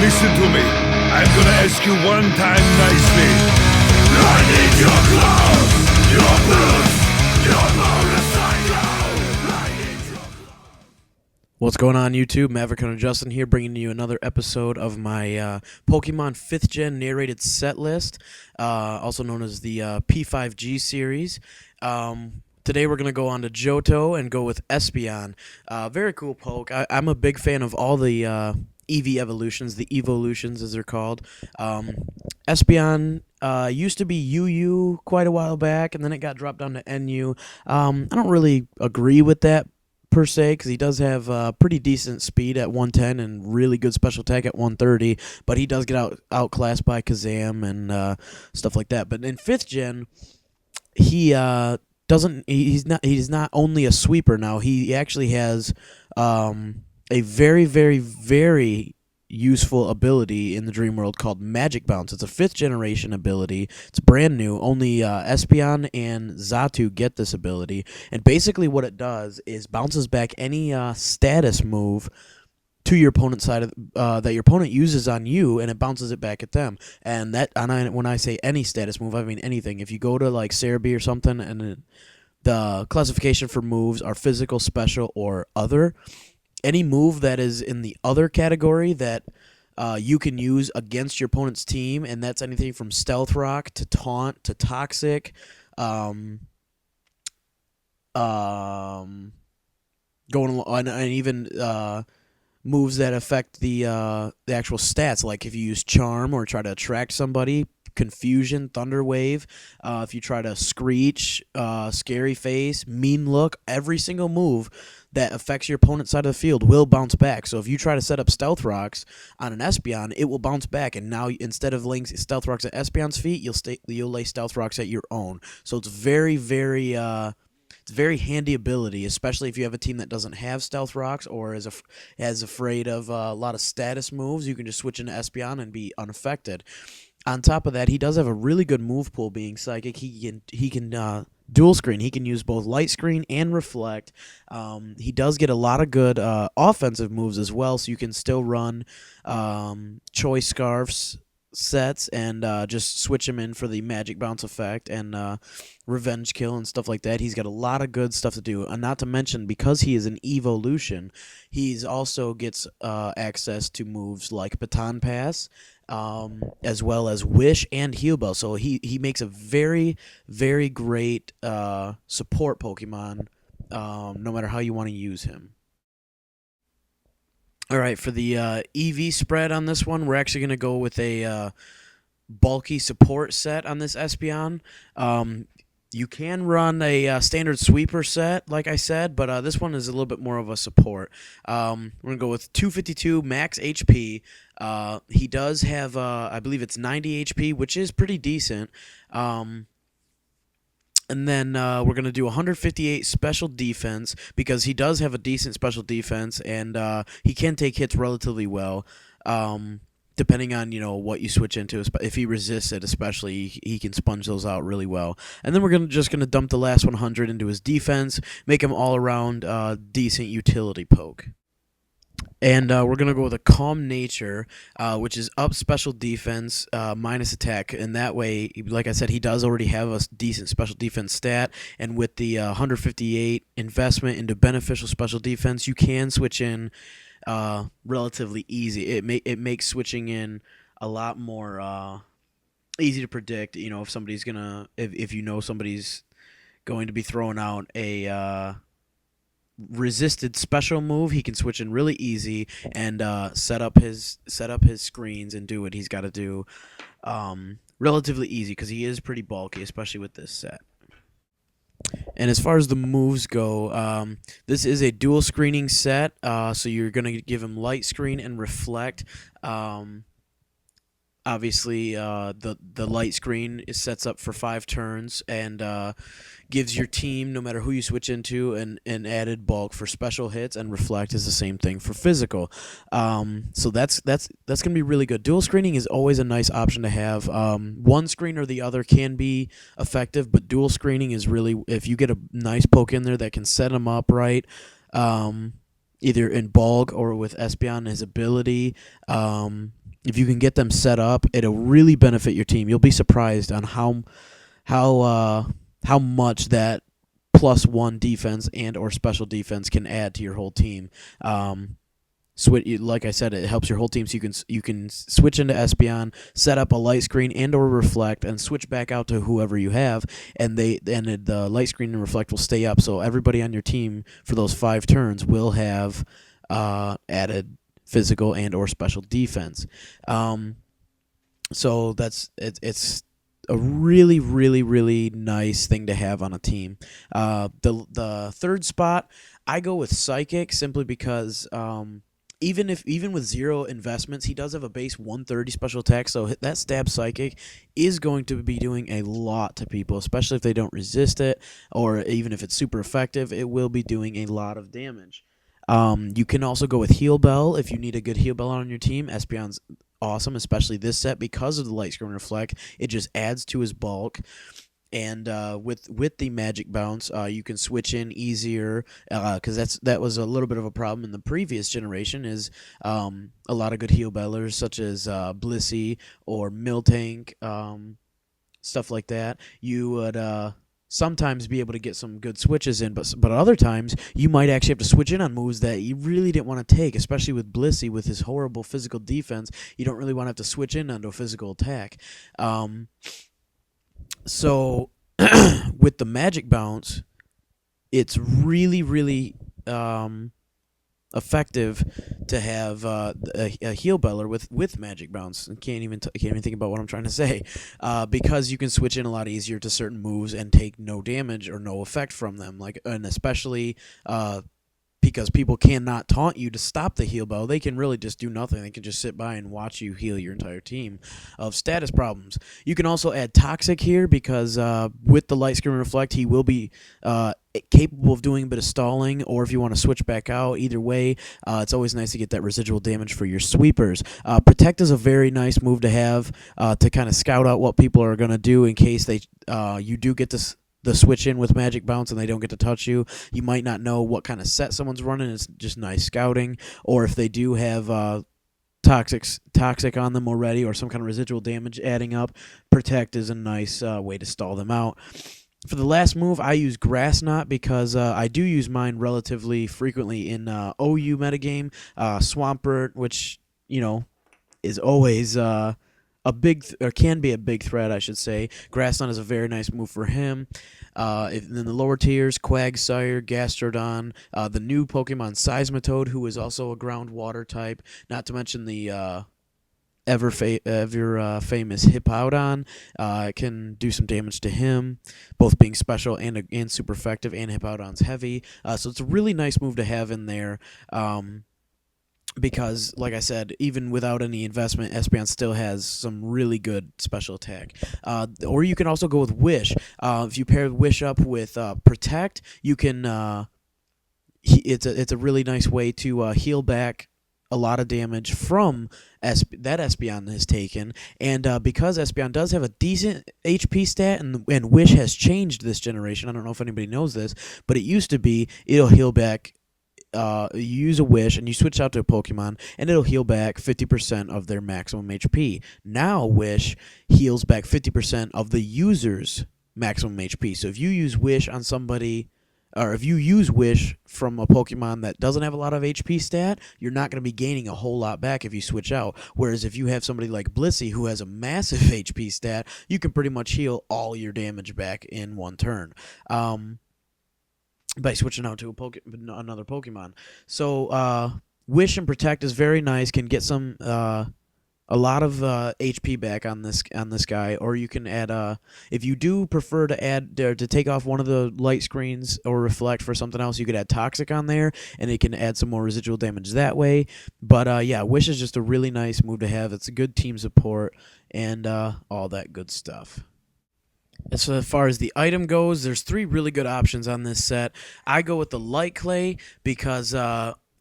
Listen to me. I'm gonna ask you one time nicely. I need your clothes, your boots, your motorcycle. I need your What's going on, YouTube? Maverick Hunter Justin here, bringing you another episode of my Pokemon 5th Gen narrated set list, also known as the P5G series. Today we're going to go on to Johto and go with Espeon. Very cool poke. I'm a big fan of all the EV evolutions, the evolutions as they're called. Espeon used to be UU quite a while back, and then it got dropped down to NU. I don't really agree with that per se, because he does have pretty decent speed at 110 and really good special attack at 130, but he does get outclassed by Kazam and stuff like that. But in 5th Gen, he he's not only a sweeper now, he actually has a very, very, very useful ability in the Dream World called Magic Bounce. It's a 5th generation ability. It's brand new. Only Espeon and Xatu get this ability. And basically what it does is bounces back any status move to your opponent's side of, that your opponent uses on you, and it bounces it back at them. And when I say any status move, I mean anything. If you go to like Cerebi or something, and the classification for moves are physical, special, or other, any move that is in the other category that you can use against your opponent's team, and that's anything from Stealth Rock to Taunt to Toxic, going along, and even moves that affect the actual stats, like if you use Charm or try to attract somebody, Confusion, Thunder Wave, if you try to Screech, Scary Face, Mean Look, every single move that affects your opponent's side of the field will bounce back. So if you try to set up Stealth Rocks on an Espeon, it will bounce back, and now instead of laying Stealth Rocks at Espeon's feet, you'll lay Stealth Rocks at your own. So it's very, very it's a very handy ability, especially if you have a team that doesn't have Stealth Rocks or is afraid of a lot of status moves. You can just switch into Espeon and be unaffected. On top of that, he does have a really good move pool. Being Psychic, he can dual screen. He can use both Light Screen and Reflect. He does get a lot of good offensive moves as well, so you can still run Choice Scarfs sets and just switch him in for the Magic Bounce effect and Revenge Kill and stuff like that. He's got a lot of good stuff to do, and not to mention, because he is an evolution, he's also gets access to moves like Baton Pass, as well as Wish and Heal Bell. So he makes a very, very great support Pokemon, no matter how you want to use him. All right, for the EV spread on this one, we're actually going to go with a bulky support set on this Espeon. You can run a standard sweeper set, like I said, but this one is a little bit more of a support. We're going to go with 252 max HP. He does have, I believe it's 90 HP, which is pretty decent. And then we're going to do 158 special defense, because he does have a decent special defense, and he can take hits relatively well, depending on what you switch into. If he resists it, especially, he can sponge those out really well. And then we're just going to dump the last 100 into his defense, make him all around decent utility poke. And we're going to go with a Calm Nature, which is up special defense minus attack. And that way, like I said, he does already have a decent special defense stat. And with the 158 investment into beneficial special defense, you can switch in relatively easy. It makes switching in a lot more easy to predict. If somebody's if somebody's going to be throwing out a resisted special move, he can switch in really easy and set up his screens and do what he's got to do relatively easy, because he is pretty bulky, especially with this set. And as far as the moves go, this is a dual screening set, so you're going to give him Light Screen and Reflect. Obviously, the Light Screen sets up for 5 turns and gives your team, no matter who you switch into, an added bulk for special hits, and Reflect is the same thing for physical. So that's gonna be really good. Dual screening is always a nice option to have. One screen or the other can be effective, but dual screening is really, if you get a nice poke in there that can set them up right, either in bulk or with Espeon, his ability. if you can get them set up, it'll really benefit your team. You'll be surprised on how much that +1 defense and or special defense can add to your whole team. Like I said, it helps your whole team, so you can switch into Espeon, set up a light screen and or reflect, and switch back out to whoever you have, and the light screen and reflect will stay up. So everybody on your team for those 5 turns will have added physical and or special defense. So it's a really, really, really nice thing to have on a team. The third spot, I go with Psychic simply because even with 0 investments, he does have a base 130 special attack, so that stab Psychic is going to be doing a lot to people, especially if they don't resist it, or even if it's super effective, it will be doing a lot of damage. You can also go with Heal Bell if you need a good Heal Bell on your team. Espeon's awesome, especially this set because of the Light Screen Reflect. It just adds to his bulk. And with the Magic Bounce, you can switch in easier because that was a little bit of a problem in the previous generation. Is a lot of good heal bellers such as Blissey or Miltank, stuff like that. You would sometimes be able to get some good switches in, but other times you might actually have to switch in on moves that you really didn't want to take, especially with Blissey with his horrible physical defense. You don't really want to have to switch in onto a physical attack. So with the Magic Bounce, it's really, really effective to have a heal beller with Magic Bounce. I can't even think about what I'm trying to say, because you can switch in a lot easier to certain moves and take no damage or no effect from them. And especially because people cannot taunt you to stop the heal bell. They can really just do nothing. They can just sit by and watch you heal your entire team of status problems. You can also add Toxic here because with the Light Screen Reflect, he will be capable of doing a bit of stalling, or if you want to switch back out, either way, it's always nice to get that residual damage for your sweepers. Protect is a very nice move to have to kind of scout out what people are going to do in case you do get this the switch in with Magic Bounce and they don't get to touch you. You might not know what kind of set someone's running. It's just nice scouting. Or if they do have toxic on them already or some kind of residual damage adding up, Protect is a nice way to stall them out. For the last move, I use Grass Knot because I do use mine relatively frequently in OU metagame. Swampert, which, is always can be a big threat, I should say. Grass Knot is a very nice move for him. In the lower tiers, Quagsire, Gastrodon, the new Pokemon Seismitoad, who is also a ground-water type, not to mention the ever famous Hippowdon, can do some damage to him, both being special and super effective, and Hippowdon's heavy. So it's a really nice move to have in there. Because, like I said, even without any investment, Espeon still has some really good special attack. Or you can also go with Wish. If you pair Wish up with Protect, you can. It's a really nice way to heal back a lot of damage from that Espeon has taken, and because Espeon does have a decent HP stat, and Wish has changed this generation. I don't know if anybody knows this, but it used to be it'll heal back. You use a Wish and you switch out to a Pokemon and it'll heal back 50% of their maximum HP. Now Wish heals back 50% of the user's maximum HP. So if you use Wish on somebody, or if you use Wish from a Pokemon that doesn't have a lot of HP stat, you're not going to be gaining a whole lot back if you switch out. Whereas if you have somebody like Blissey who has a massive HP stat, you can pretty much heal all your damage back in one turn. By switching out to another Pokemon. So Wish and Protect is very nice. Can get a lot of HP back on this guy. Or you can add if you do prefer to take off one of the light screens or reflect for something else, you could add Toxic on there, and it can add some more residual damage that way. But yeah, Wish is just a really nice move to have. It's a good team support and all that good stuff. As far as the item goes, there's 3 really good options on this set. I go with the Light Clay because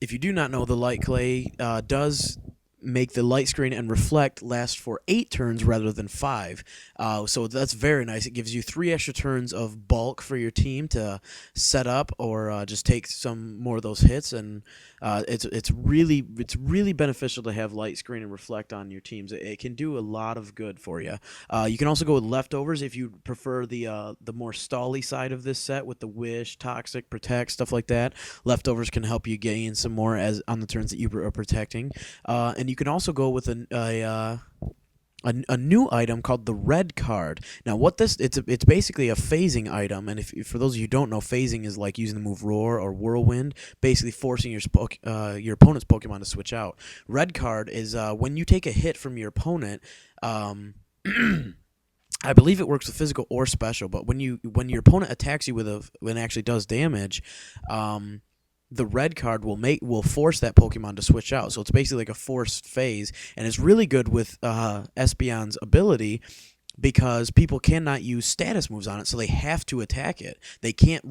if you do not know, the Light Clay does make the light screen and reflect last for 8 turns rather than 5. So that's very nice. It gives you 3 extra turns of bulk for your team to set up or just take some more of those hits, and it's really beneficial to have light screen and reflect on your teams. It can do a lot of good for you. You can also go with leftovers if you prefer the more stally side of this set with the wish, toxic, protect, stuff like that. Leftovers can help you gain some more as on the turns that you are protecting. And you can also go with a new item called the red card. Now, it's basically a phasing item, and if for those of you who don't know, phasing is like using the move Roar or Whirlwind, basically forcing your opponent's Pokemon to switch out. Red card is when you take a hit from your opponent. I believe it works with physical or special, but when your opponent attacks you when it actually does damage, the red card will force that Pokemon to switch out. So it's basically like a forced phase, and it's really good with Espeon's ability because people cannot use status moves on it, so they have to attack it. They can't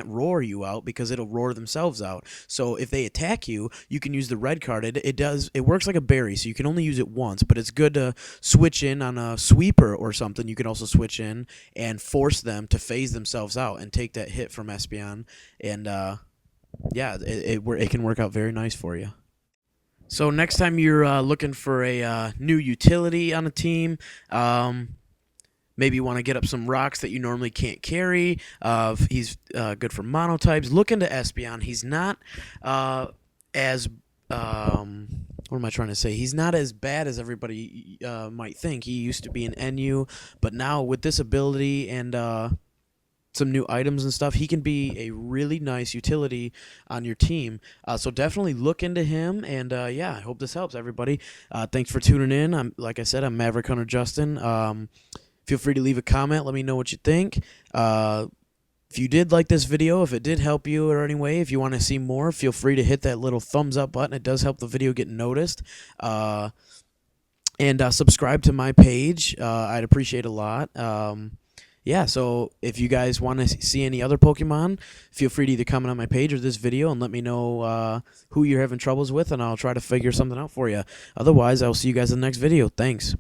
roar you out because it'll roar themselves out. So if they attack you, you can use the red card. It works like a berry, so you can only use it once, but it's good to switch in on a sweeper or something. You can also switch in and force them to phase themselves out and take that hit from Espeon, and yeah, it can work out very nice for you. So next time you're looking for a new utility on a team, maybe you want to get up some rocks that you normally can't carry. He's good for monotypes. Look into Espeon. He's not as what am I trying to say? He's not as bad as everybody might think. He used to be an NU, but now with this ability and some new items and stuff, he can be a really nice utility on your team. So definitely look into him, and yeah, I hope this helps everybody. Thanks for tuning in. Like I said, I'm Maverick Hunter Justin. Feel free to leave a comment. Let me know what you think. If you did like this video, if it did help you or any way, if you want to see more, feel free to hit that little thumbs up button. It does help the video get noticed. And subscribe to my page. I'd appreciate a lot. Yeah, so if you guys want to see any other Pokemon, feel free to either comment on my page or this video and let me know who you're having troubles with, and I'll try to figure something out for you. Otherwise, I'll see you guys in the next video. Thanks.